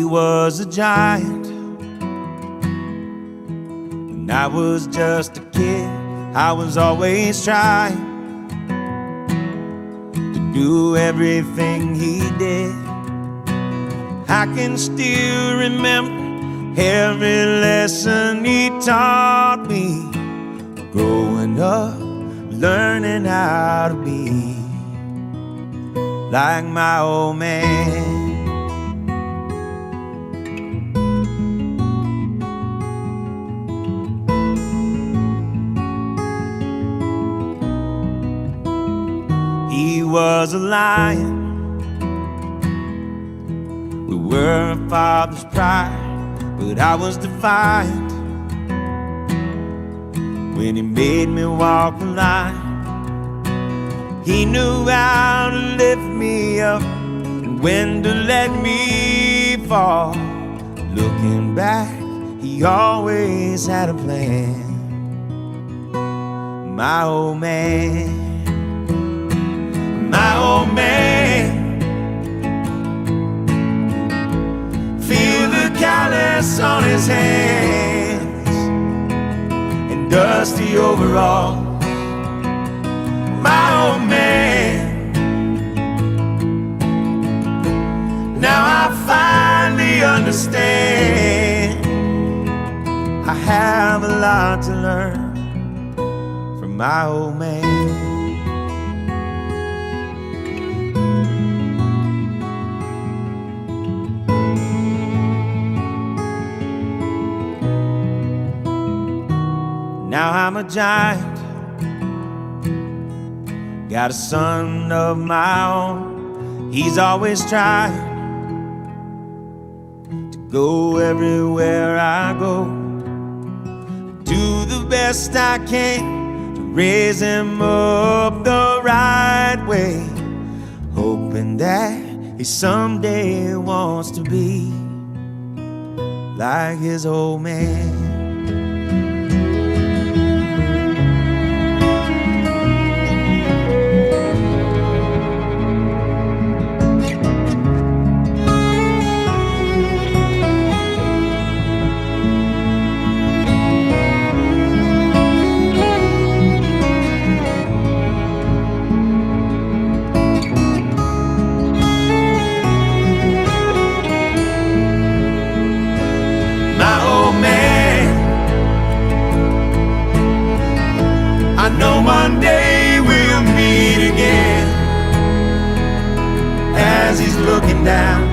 was a giant when I was just a kid. I was always trying to do everything he did. I can still remember every lesson he taught me, growing up, learning how to be like my old man. He was a lion, we were a father's pride, but I was defiant when he made me walk the line. He knew how to lift me up and when to let me fall. Looking back, he always had a plan. My old man, my old man. Feel the callus on his hands and dusty overalls. My old man. Now I finally understand. I have a lot to learn from my old man. Now I'm a giant, got a son of my own. He's always trying to go everywhere I go. Do the best I can to raise him up the right way, hoping that he someday wants to be like his old man. I know one day we'll meet again as he's looking down